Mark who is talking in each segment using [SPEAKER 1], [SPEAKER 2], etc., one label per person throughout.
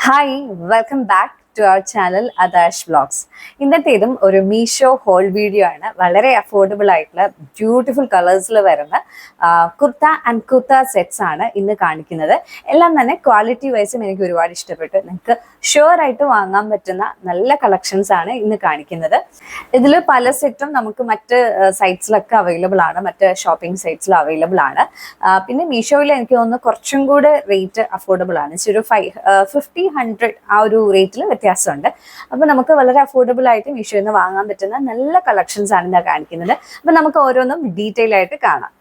[SPEAKER 1] Hi, welcome back to our channel Adash Vlogs. ഇന്നത്തേതും ഒരു Meesho whole video ആണ്. വളരെ affordable ആയിട്ടുള്ള ബ്യൂട്ടിഫുൾ കളേഴ്സിൽ വരുന്ന കുർത്ത ആൻഡ് കുർത്ത സെറ്റ്സ് ആണ് ഇന്ന് കാണിക്കുന്നത്. എല്ലാം തന്നെ ക്വാളിറ്റി വൈസും എനിക്ക് ഒരുപാട് ഇഷ്ടപ്പെട്ടു. നിങ്ങൾക്ക് ഷുവർ ആയിട്ട് വാങ്ങാൻ പറ്റുന്ന നല്ല കളക്ഷൻസ് ആണ് ഇന്ന് കാണിക്കുന്നത്. ഇതിൽ പല സെറ്റും നമുക്ക് മറ്റ് സൈറ്റ്സിലൊക്കെ അവൈലബിൾ ആണ്, മറ്റ് ഷോപ്പിംഗ് സൈറ്റ്സിൽ അവൈലബിൾ ആണ്. പിന്നെ മീഷോയിൽ എനിക്ക് തോന്നുന്നു കുറച്ചും കൂടെ റേറ്റ് അഫോർഡബിൾ ആണ്. ഒരു 50-100 ആ ഒരു റേറ്റിൽ വ്യത്യാസമുണ്ട്. അപ്പൊ നമുക്ക് വളരെ അഫോർഡബിൾ ആയിട്ട് മീഷോയിൽ നിന്ന് വാങ്ങാൻ പറ്റുന്ന നല്ല കളക്ഷൻസ് ആണ് ഇതാ കാണിക്കുന്നത്. അപ്പൊ നമുക്ക് ഓരോന്നും ഡീറ്റെയിൽ ആയിട്ട് കാണാം.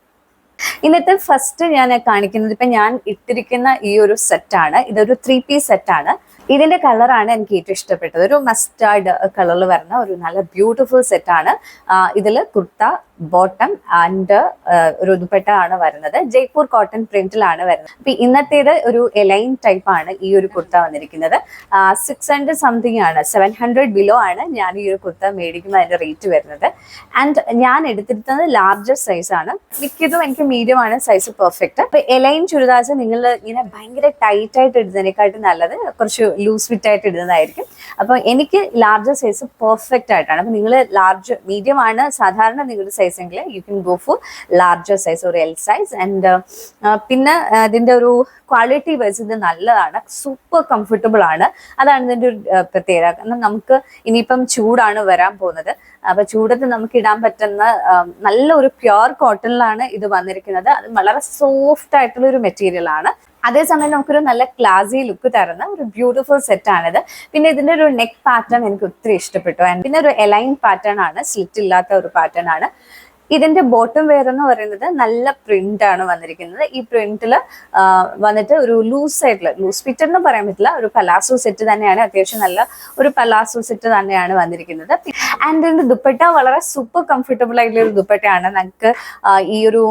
[SPEAKER 1] ഇന്നത്തെ ഫസ്റ്റ് ഞാൻ കാണിക്കുന്നത് ഇപ്പൊ ഞാൻ ഇട്ടിരിക്കുന്ന ഈ ഒരു സെറ്റാണ്. ഇതൊരു 3 പീസ് സെറ്റാണ്. ഇതിന്റെ കളറാണ് എനിക്ക് ഏറ്റവും ഇഷ്ടപ്പെട്ടത്. ഒരു മസ്റ്റാർഡ് കളറിൽ വരുന്ന ഒരു നല്ല ബ്യൂട്ടിഫുൾ സെറ്റാണ്. ഇതിൽ കുർത്ത, ബോട്ടം ആൻഡ് ഒരു ദുപ്പട്ട ആണ് വരുന്നത്. ജയ്പൂർ കോട്ടൺ പ്രിന്റിലാണ് വരുന്നത്. അപ്പൊ ഇന്നത്തേത് ഒരു എലൈൻ ടൈപ്പ് ആണ് ഈ ഒരു കുർത്ത വന്നിരിക്കുന്നത്. 600 സംതിങ് ആണ്, 700 ബിലോ ആണ് ഞാൻ ഈ ഒരു കുർത്ത മേടിക്കുമ്പോൾ അതിന്റെ റേറ്റ് വരുന്നത്. ആൻഡ് ഞാൻ എടുത്തിരുന്നത് ലാർജർ സൈസ് ആണ്. മിക്കതും എനിക്ക് മീഡിയം ആണ് സൈസ് പെർഫെക്റ്റ്. അപ്പൊ എലൈൻ ചുരിദാർസ് നിങ്ങൾ ഇങ്ങനെ ഭയങ്കര ടൈറ്റ് ആയിട്ട് ഇടുന്നതിനെക്കാട്ടും നല്ലത് കുറച്ച് ലൂസ് ഫിറ്റ് ആയിട്ട് ഇടുന്നതായിരിക്കും. അപ്പൊ എനിക്ക് ലാർജർ സൈസ് പെർഫെക്റ്റ് ആയിട്ടാണ്. അപ്പൊ നിങ്ങൾ മീഡിയം ആണ് സാധാരണ നിങ്ങളുടെ സൈസ് എങ്കിൽ you can go for larger size ഒരു എൽ സൈസ്. ആൻഡ് പിന്നെ ഇതിന്റെ ഒരു ക്വാളിറ്റി വൈസ് ഇത് നല്ലതാണ്, സൂപ്പർ കംഫർട്ടബിൾ ആണ്. അതാണ് ഇതിന്റെ ഒരു പ്രത്യേകത. കാരണം നമുക്ക് ഇനിയിപ്പം ചൂടാണ് വരാൻ പോകുന്നത്. അപ്പൊ ചൂടത്ത് നമുക്ക് ഇടാൻ പറ്റുന്ന നല്ല ഒരു പ്യുർ കോട്ടണിലാണ് ഇത് വന്നിരിക്കുന്നത്. അത് വളരെ സോഫ്റ്റ് ആയിട്ടുള്ള ഒരു മെറ്റീരിയൽ ആണ്. അതേസമയം നമുക്കൊരു നല്ല ക്ലാസി ലുക്ക് തരുന്ന ഒരു ബ്യൂട്ടിഫുൾ സെറ്റ് ആണിത്. പിന്നെ ഇതിന്റെ ഒരു നെക്ക് പാറ്റേൺ എനിക്ക് ഒത്തിരി ഇഷ്ടപ്പെട്ടു. പിന്നെ ഒരു എലൈൻ പാറ്റേൺ ആണ്, സ്ലിറ്റ് ഇല്ലാത്ത ഒരു പാറ്റേൺ ആണ്. ഇതിന്റെ ബോട്ടം വെയർ എന്ന് പറയുന്നത് നല്ല പ്രിന്റ് ആണ് വന്നിരിക്കുന്നത്. ഈ പ്രിന്റില് വന്നിട്ട് ഒരു ലൂസ് ആയിട്ടുള്ള, ലൂസ് ഫിറ്റ് എന്ന് പറയാൻ പറ്റില്ല, ഒരു പലാസോ സെറ്റ് തന്നെയാണ്. അത്യാവശ്യം നല്ല ഒരു പലാസോ സെറ്റ് തന്നെയാണ് വന്നിരിക്കുന്നത്. ആൻഡ് ഇതിന്റെ ദുപ്പട്ട വളരെ സൂപ്പർ കംഫർട്ടബിൾ ആയിട്ടുള്ള ഒരു ദുപ്പട്ടയാണ്. നമുക്ക് ഈ ഒരു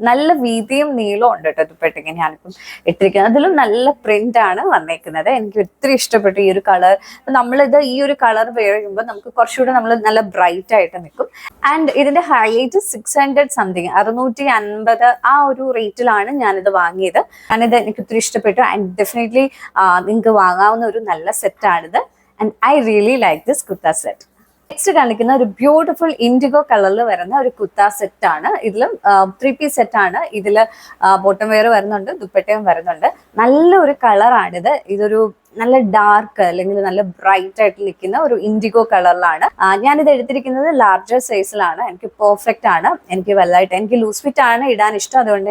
[SPEAKER 1] നല്ല വീതിയും നീളവും ഉണ്ട് കേട്ടോ ദുപ്പട്ടയ്ക്ക്. ഞാനിപ്പം ഇട്ടിരിക്കുന്നത് അതിലും നല്ല പ്രിന്റ് ആണ് വന്നേക്കുന്നത്. എനിക്ക് ഒത്തിരി ഇഷ്ടപ്പെട്ടു ഈ ഒരു കളർ. നമ്മളിത് ഈ ഒരു കളർ വെയർ ചെയ്യുമ്പോൾ നമുക്ക് കുറച്ചുകൂടെ നമ്മൾ നല്ല ബ്രൈറ്റ് ആയിട്ട് നിൽക്കും. ആൻഡ് ഇതിന്റെ ഹൈറ്റ് 600 സംതിങ്, 650 ആ ഒരു റേറ്റിലാണ് ഞാനിത് വാങ്ങിയത്. ഞാനിത് എനിക്ക് ഒത്തിരി ഇഷ്ടപ്പെട്ടു. ആൻഡ് ഡെഫിനറ്റ്ലി നിങ്ങൾക്ക് വാങ്ങാവുന്ന ഒരു നല്ല സെറ്റാണിത്. And I really like this kurta set. Next കാണിക്കുന്ന ഒരു ബ്യൂട്ടിഫുൾ ഇൻഡിഗോ കളറിൽ വരുന്ന ഒരു കുർത്ത സെറ്റ് ആണ്. ഇതിലും 3 പീസ് സെറ്റ് ആണ്. ഇതിൽ ബോട്ടം വെയർ വരുന്നുണ്ട്, ദുപ്പട്ടയും വരുന്നുണ്ട്. നല്ലൊരു കളറാണിത്. ഇതൊരു നല്ല ഡാർക്ക് അല്ലെങ്കിൽ നല്ല ബ്രൈറ്റ് ആയിട്ട് നിൽക്കുന്ന ഒരു ഇൻഡിഗോ കളറിലാണ്. ഞാനിത് എടുത്തിരിക്കുന്നത് ലാർജർ സൈസിലാണ്. എനിക്ക് പെർഫെക്റ്റ് ആണ്. എനിക്ക് വലുതായിട്ട് എനിക്ക് ലൂസ് ഫിറ്റ് ആണ് ഇടാൻ ഇഷ്ടം. അതുകൊണ്ട്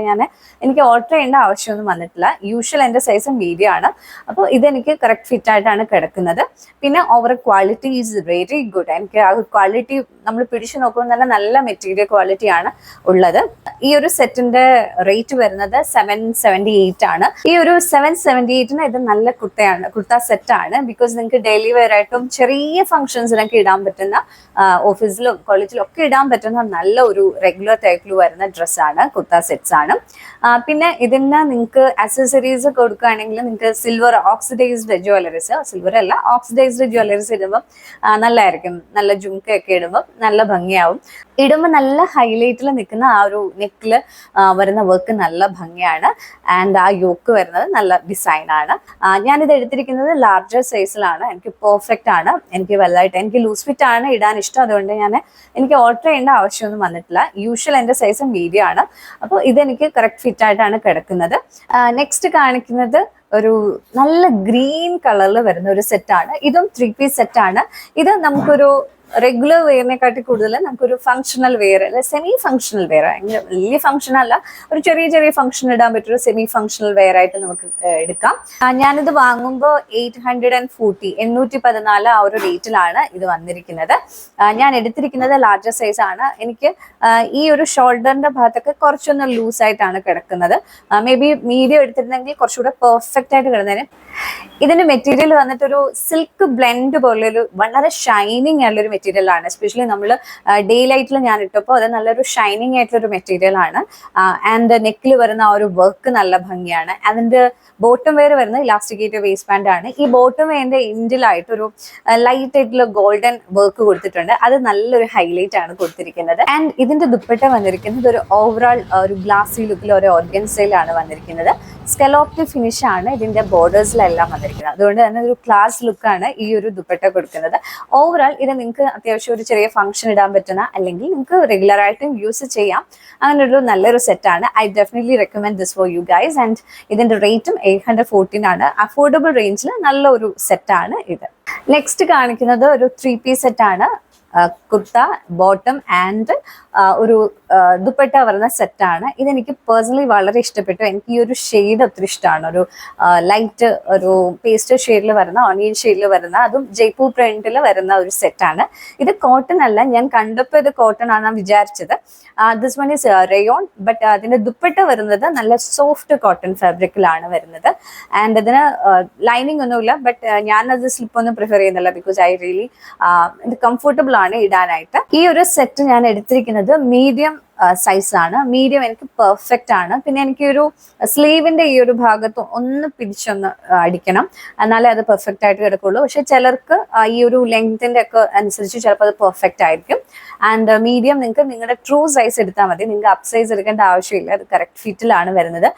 [SPEAKER 1] എനിക്ക് ഓൾട്ടർ ചെയ്യേണ്ട ആവശ്യമൊന്നും വന്നിട്ടില്ല. യൂഷ്വൽ എൻ്റെ സൈസ് മീഡിയം ആണ്. അപ്പോൾ ഇതെനിക്ക് കറക്റ്റ് ഫിറ്റ് ആയിട്ടാണ് കിടക്കുന്നത്. പിന്നെ over quality is very good. എനിക്ക് ആ ക്വാളിറ്റി നമ്മൾ പിടിച്ചു നോക്കുമ്പോൾ തന്നെ നല്ല മെറ്റീരിയൽ ക്വാളിറ്റിയാണ് ഉള്ളത്. ഈ ഒരു സെറ്റിന്റെ റേറ്റ് വരുന്നത് 778 ആണ്. ഈ ഒരു 778 ഇത് നല്ല കുർത്ത സെറ്റ് ആണ്. ബിക്കോസ് നിങ്ങൾക്ക് ഡെയിലി വെയർ ആയിട്ടും ചെറിയ ഫംഗ്ഷൻസിനൊക്കെ ഇടാൻ പറ്റുന്ന, ഓഫീസിലും കോളേജിലും ഒക്കെ ഇടാൻ പറ്റുന്ന നല്ല ഒരു റെഗുലർ ടൈപ്പിൽ വരുന്ന ഡ്രസ്സാണ്, കുർത്ത സെറ്റ്സ് ആണ്. പിന്നെ ഇതിന് നിങ്ങൾക്ക് ആക്സസറീസ് കൊടുക്കുകയാണെങ്കിൽ നിങ്ങൾക്ക് സിൽവർ ഓക്സിഡൈസ്ഡ് ജ്വല്ലറീസ്, സിൽവർ അല്ല ഓക്സിഡൈസ്ഡ് ജ്വല്ലറീസ് ഇടുമ്പോൾ നല്ലതായിരിക്കും. നല്ല ജുംക്കയൊക്കെ ഇടുമ്പോൾ നല്ല ഭംഗിയാവും. ഇടുമ്പോൾ നല്ല ഹൈലൈറ്റിൽ നിൽക്കുന്ന ആ ഒരു നെക്കില് വരുന്ന വർക്ക് നല്ല ഭംഗിയാണ്. ആൻഡ് ആ യോക്ക് വരുന്നത് നല്ല ഡിസൈൻ ആണ്. ഞാനിത് എടുത്തിരിക്കുന്നത് ലാർജർ സൈസിലാണ്. എനിക്ക് പെർഫെക്റ്റ് ആണ്. എനിക്ക് വലുതായിട്ട് എനിക്ക് ലൂസ് ഫിറ്റ് ആണ് ഇടാൻ ഇഷ്ടം. അതുകൊണ്ട് എനിക്ക് ഓൾട്ടർ ചെയ്യേണ്ട ആവശ്യമൊന്നും വന്നിട്ടില്ല. യൂഷ്വൽ എൻ്റെ സൈസ് മീഡിയം ആണ്. അപ്പോൾ ഇതെനിക്ക് കറക്റ്റ് ഫിറ്റ് ആയിട്ടാണ് കിടക്കുന്നത്. നെക്സ്റ്റ് കാണിക്കുന്നത് ഒരു നല്ല ഗ്രീൻ കളറിൽ വരുന്ന ഒരു സെറ്റാണ്. ഇതും 3 പീസ് സെറ്റാണ്. ഇത് നമുക്കൊരു റെഗുലർ വെയറിനെക്കാട്ടി കൂടുതൽ നമുക്കൊരു ഫങ്ഷണൽ വെയർ, അല്ലെ സെമി ഫങ്ഷണൽ വെയർ, വലിയ ഫംഗ്ഷൻ അല്ല, ഒരു ചെറിയ ഫംഗ്ഷൻ ഇടാൻ പറ്റൊരു സെമി ഫങ്ഷണൽ വെയർ ആയിട്ട് നമുക്ക് എടുക്കാം. ഞാനിത് വാങ്ങുമ്പോൾ 814 ആ ഒരു റേറ്റിലാണ് ഇത് വന്നിരിക്കുന്നത്. ഞാൻ എടുത്തിരിക്കുന്നത് ലാർജർ സൈസ് ആണ്. എനിക്ക് ഈ ഒരു ഷോൾഡറിന്റെ ഭാഗത്തൊക്കെ കുറച്ചൊന്ന് ലൂസ് ആയിട്ടാണ് കിടക്കുന്നത്. മേ ബി മീഡിയം എടുത്തിരുന്നെങ്കിൽ കുറച്ചുകൂടെ പെർഫെക്റ്റ് ആയിട്ട് കിടന്നതിന്. ഇതിന്റെ മെറ്റീരിയൽ വന്നിട്ടൊരു സിൽക്ക് ബ്ലെൻഡ് പോലൊരു വളരെ ഷൈനിങ് ആയിട്ടുള്ളൊരു മെറ്റീരിയൽ ആണ്. എസ്പെഷ്യലി നമ്മൾ ഡേ ലൈറ്റിൽ ഞാൻ ഇട്ടപ്പോൾ അത് നല്ലൊരു ഷൈനിങ് ആയിട്ടുള്ളൊരു മെറ്റീരിയൽ ആണ്. ആൻഡ് നെക്കിൽ വരുന്ന ആ ഒരു വർക്ക് നല്ല ഭംഗിയാണ്. അതിന്റെ ബോട്ടം വെയർ വരുന്നത് ഇലാസ്റ്റിക്കേറ്റഡ് വേസ്റ്റ് ബാൻഡ് ആണ്. ഈ ബോട്ടം വെയറിന്റെ എൻഡിലായിട്ടൊരു ലൈറ്റ് ആയിട്ടുള്ള ഗോൾഡൻ വർക്ക് കൊടുത്തിട്ടുണ്ട്. അത് നല്ലൊരു ഹൈലൈറ്റ് ആണ് കൊടുത്തിരിക്കുന്നത്. ആൻഡ് ഇതിന്റെ ദുപ്പട്ട വന്നിരിക്കുന്നത് ഒരു ഓവറോൾ ഒരു ഗ്ലാസി ലുക്കിൽ ഒരു ഓർഗൻസയിലാണ് വന്നിരിക്കുന്നത്. സ്കലോപ്ഡ് ഫിനിഷ് ആണ് ഇതിന്റെ ബോർഡേഴ്സിലെല്ലാം വന്നിരിക്കുന്നത്. അതുകൊണ്ട് തന്നെ ഒരു ക്ലാസ് ലുക്കാണ് ഈ ഒരു ദുപ്പട്ട കൊടുക്കുന്നത്. ഓവറോൾ ഇത് നിങ്ങൾക്ക് അത്യാവശ്യം ഒരു ചെറിയ ഫംഗ്ഷൻ ഇടാൻ പറ്റുന്ന, അല്ലെങ്കിൽ നിങ്ങൾക്ക് റെഗുലർ ആയിട്ടും യൂസ് ചെയ്യാം, അങ്ങനെ ഒരു നല്ലൊരു സെറ്റാണ്. I definitely recommend this for you guys. And ഇതിന്റെ റേറ്റും 814 ആണ്. അഫോർഡബിൾ റേഞ്ചിൽ നല്ലൊരു സെറ്റാണ് ഇത്. നെക്സ്റ്റ് കാണിക്കുന്നത് ഒരു 3-piece സെറ്റാണ്. കുർത്ത, ബോട്ടം ആൻഡ് ഒരു ദുപ്പട്ട വരുന്ന സെറ്റാണ്. ഇതെനിക്ക് പേഴ്സണലി വളരെ ഇഷ്ടപ്പെട്ടു. എനിക്ക് ഈ ഒരു ഷെയ്ഡ് ഒത്തിരി ഇഷ്ടമാണ്. ഒരു ലൈറ്റ് ഒരു പേസ്റ്റൽ ഷെയ്ഡിൽ വരുന്ന, ഓണിയൻ ഷെയ്ഡിൽ വരുന്ന, അതും ജയ്പൂർ പ്രിന്റിൽ വരുന്ന ഒരു സെറ്റാണ്. ഇത് കോട്ടൺ അല്ല, ഞാൻ കണ്ടപ്പോൾ ഇത് കോട്ടൺ ആണെന്ന് വിചാരിച്ചത്. This one is rayon, but അതിന്റെ ദുപ്പട്ട വരുന്നത് നല്ല സോഫ്റ്റ് കോട്ടൺ ഫാബ്രിക്കിലാണ് വരുന്നത്. ആൻഡ് ഇതിന് ലൈനിങ് ഒന്നുമില്ല, ബട്ട് ഞാനത് സ്ലിപ്പൊന്നും പ്രിഫർ ചെയ്യുന്നില്ല, ബിക്കോസ് ഐ റിയലി ഇത് കംഫർട്ടബിൾ ആണ് ഇടാനായിട്ട്. ഈ ഒരു സെറ്റ് ഞാൻ എടുത്തിരിക്കുന്നത് മീഡിയം സൈസ് ആണ്. മീഡിയം എനിക്ക് പെർഫെക്റ്റ് ആണ്. പിന്നെ എനിക്ക് ഒരു സ്ലീവിന്റെ ഈ ഒരു ഭാഗത്ത് ഒന്ന് പിടിച്ചൊന്ന് അടിക്കണം, എന്നാലേ അത് പെർഫെക്റ്റ് ആയിട്ട് കിടക്കുള്ളൂ. പക്ഷെ ചിലർക്ക് ഈ ഒരു ലെങ്ത്തിന്റെ ഒക്കെ അനുസരിച്ച് ചിലപ്പോൾ അത് പെർഫെക്റ്റ് ആയിരിക്കും. ആൻഡ് മീഡിയം നിങ്ങൾക്ക് നിങ്ങളുടെ ട്രൂ സൈസ് എടുത്താൽ മതി. നിങ്ങൾക്ക് അപ്പ് സൈസ് എടുക്കേണ്ട ആവശ്യമില്ല, അത് കറക്റ്റ് ഫിറ്റിലാണ് വരുന്നത്.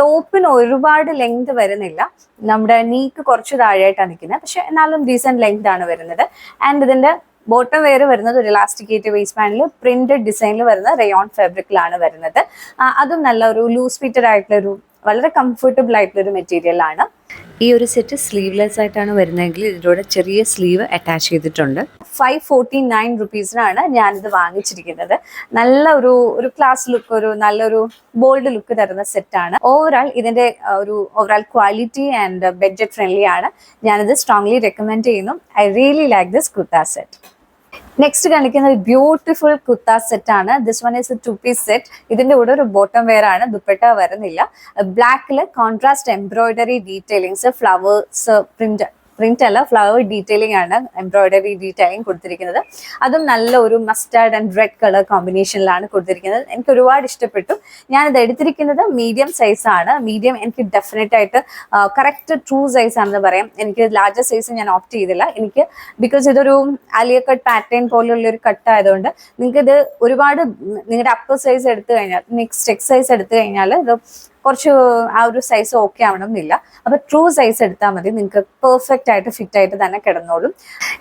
[SPEAKER 1] ടോപ്പിന് ഒരുപാട് ലെങ്ത് വരുന്നില്ല, നമ്മുടെ നീക്ക് കുറച്ച് താഴെയായിട്ടാണ് നിൽക്കുന്നത്, പക്ഷെ എന്നാലും ഡീസെന്റ് ലെങ്ത് ആണ് വരുന്നത്. ആൻഡ് ഇതിന്റെ ബോട്ടം വെയർ വരുന്നത് ഒരു ഇലാസ്റ്റിക്കേറ്റ് വേസ്റ്റ് ബാൻഡിൽ പ്രിന്റഡ് ഡിസൈനിൽ വരുന്ന റയോൺ ഫാബ്രിക്കിലാണ് വരുന്നത്. അതും നല്ല ഒരു ലൂസ് ഫിറ്റഡ് ആയിട്ടുള്ളൊരു വളരെ കംഫർട്ടബിൾ ആയിട്ടുള്ളൊരു മെറ്റീരിയൽ ആണ്. ഈ ഒരു സെറ്റ് സ്ലീവ്ലെസ് ആയിട്ടാണ് വരുന്നതെങ്കിൽ ഇതിലൂടെ ചെറിയ സ്ലീവ് അറ്റാച്ച് ചെയ്തിട്ടുണ്ട്. 549 റുപ്പീസിനാണ് ഞാനിത് വാങ്ങിച്ചിരിക്കുന്നത്. നല്ല ഒരു ക്ലാസ് ലുക്ക്, ഒരു നല്ലൊരു ബോൾഡ് ലുക്ക് തരുന്ന സെറ്റാണ്. ഓവറോൾ ഇതിന്റെ ഒരു overall quality and budget friendly ആണ്. ഞാനിത് സ്ട്രോങ്ലി റെക്കമെൻഡ് ചെയ്യുന്നു. I really like this kurta set. Next കാണിക്കുന്ന ഒരു ബ്യൂട്ടിഫുൾ കുർത്ത സെറ്റ് ആണ്. This one is a 2-piece set. ഇതിന്റെ കൂടെ ഒരു ബോട്ടം വെയർ ആണ്, ദുപ്പട്ട വരുന്നില്ല. ബ്ലാക്കില് contrast embroidery detailings, flowers print അല്ല, ഫ്ലവർ ഡീറ്റെയിലിംഗ് ആണ്, എംബ്രോയിഡറി ഡീറ്റെയിലിംഗ് കൊടുത്തിരിക്കുന്നത്. അതും നല്ല ഒരു മസ്റ്റാർഡ് ആൻഡ് റെഡ് കളർ കോമ്പിനേഷനിലാണ് കൊടുത്തിരിക്കുന്നത്. എനിക്ക് ഒരുപാട് ഇഷ്ടപ്പെട്ടു. ഞാനിത് എടുത്തിരിക്കുന്നത് മീഡിയം സൈസ് ആണ്. മീഡിയം എനിക്ക് ഡെഫിനറ്റ് ആയിട്ട് കറക്റ്റ് ട്രൂ സൈസ് ആണെന്ന് പറയാം. എനിക്ക് ലാർജർ സൈസ് ഞാൻ ഓപ്റ്റ് ചെയ്തില്ല. എനിക്ക് ബിക്കോസ് ഇതൊരു അലിയ കട്ട് പാറ്റേൺ പോലുള്ള ഒരു കട്ട് ആയതുകൊണ്ട് നിങ്ങൾക്ക് ഇത് ഒരുപാട് നിങ്ങളുടെ അപ്പർ സൈസ് എടുത്തു കഴിഞ്ഞാൽ, നെക്സ്റ്റ് എക്സ് സൈസ് എടുത്തു കഴിഞ്ഞാൽ ഇത് കുറച്ച് ആ ഒരു സൈസ് ഓക്കെ ആവണം എന്നില്ല. അപ്പൊ ട്രൂ സൈസ് എടുത്താൽ മതി, നിങ്ങൾക്ക് പെർഫെക്റ്റ് ആയിട്ട് ഫിറ്റ് ആയിട്ട് തന്നെ കിടന്നോളും.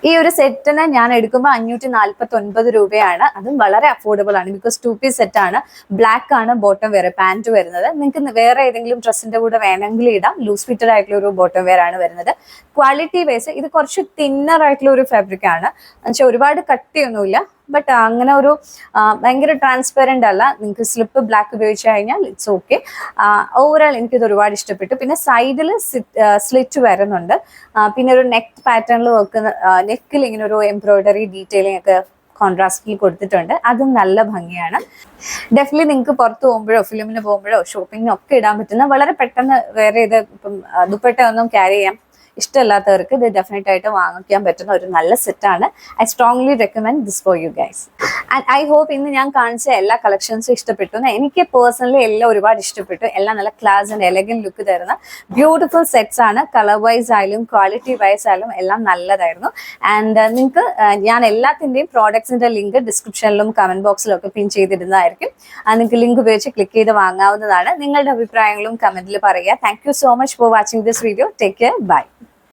[SPEAKER 1] ഈ ഒരു സെറ്റിന് ഞാൻ എടുക്കുമ്പോൾ 549 രൂപയാണ്. അതും വളരെ അഫോർഡബിൾ ആണ്, ബിക്കോസ് 2-piece സെറ്റ് ആണ്. ബ്ലാക്ക് ആണ് ബോട്ടം വെയർ, പാന്റ് വരുന്നത്. നിങ്ങൾക്ക് വേറെ ഏതെങ്കിലും ഡ്രസ്സിന്റെ കൂടെ വേണമെങ്കിൽ ഇടാം. ലൂസ് ഫിറ്റഡ് ആയിട്ടുള്ള ഒരു ബോട്ടം വെയർ ആണ് വരുന്നത്. ക്വാളിറ്റി വൈസ് ഇത് കുറച്ച് തിന്നർ ആയിട്ടുള്ള ഒരു ഫാബ്രിക് ആണ്, എന്നുവെച്ചാൽ ഒരുപാട് കട്ടിയൊന്നുമില്ല, ബട്ട് അങ്ങനെ ഒരു ഭയങ്കര ട്രാൻസ്പെറന്റ് അല്ല. നിങ്ങൾക്ക് സ്ലിപ്പ് ബ്ലാക്ക് ഉപയോഗിച്ച് കഴിഞ്ഞാൽ ഇറ്റ്സ് ഓക്കെ. ഓവറോൾ എനിക്കിത് ഒരുപാട് ഇഷ്ടപ്പെട്ടു. പിന്നെ സൈഡിൽ സ്ലിറ്റ് വരുന്നുണ്ട്. പിന്നെ ഒരു നെക്ക് പാറ്റേണിൽ വെക്കുന്ന നെക്കിൽ ഇങ്ങനെ ഒരു എംബ്രോയിഡറി ഡീറ്റെയിലിംഗ് ഒക്കെ കോൺട്രാസ്റ്റിൽ കൊടുത്തിട്ടുണ്ട്. അതും നല്ല ഭംഗിയാണ്. ഡെഫിനറ്റ്ലി നിങ്ങൾക്ക് പുറത്ത് പോകുമ്പോഴോ ഫിലിമിന് പോകുമ്പോഴോ ഷോപ്പിങ്ങിനോ ഒക്കെ ഇടാൻ പറ്റുന്ന, വളരെ പെട്ടെന്ന് വേറെ ഇത് ഇപ്പം ദുപ്പട്ട ഒന്നും ക്യാരി ചെയ്യാം ഇഷ്ടമില്ലാത്തവർക്ക് ഇത് ഡെഫിനറ്റ് ആയിട്ട് വാങ്ങിക്കാൻ പറ്റുന്ന ഒരു നല്ല സെറ്റാണ്. I strongly recommend this for you guys. And I hope ഇന്ന് ഞാൻ കാണിച്ച എല്ലാ കളക്ഷൻസും ഇഷ്ടപ്പെട്ടു. എനിക്ക് പേഴ്സണലി എല്ലാം ഒരുപാട് ഇഷ്ടപ്പെട്ടു. എല്ലാം നല്ല ക്ലാസ് ആൻഡ് എലഗന്റ് ലുക്ക് തരുന്ന ബ്യൂട്ടിഫുൾ സെറ്റ്സ് ആണ്. കളർ വൈസ് ആയാലും ക്വാളിറ്റി വൈസ് ആയാലും എല്ലാം നല്ലതായിരുന്നു. ആൻഡ് നിങ്ങൾക്ക് ഞാൻ എല്ലാത്തിൻ്റെയും പ്രോഡക്ട്സിന്റെ ലിങ്ക് ഡിസ്ക്രിപ്ഷനിലും കമന്റ് ബോക്സിലും ഒക്കെ പിൻ ചെയ്തിരുന്നതായിരിക്കും. നിങ്ങൾക്ക് ലിങ്ക് ഉപയോഗിച്ച് ക്ലിക്ക് ചെയ്ത് വാങ്ങാവുന്നതാണ്. നിങ്ങളുടെ അഭിപ്രായങ്ങളും കമന്റിൽ പറയുക. Thank you so much for watching this video. Take care. By.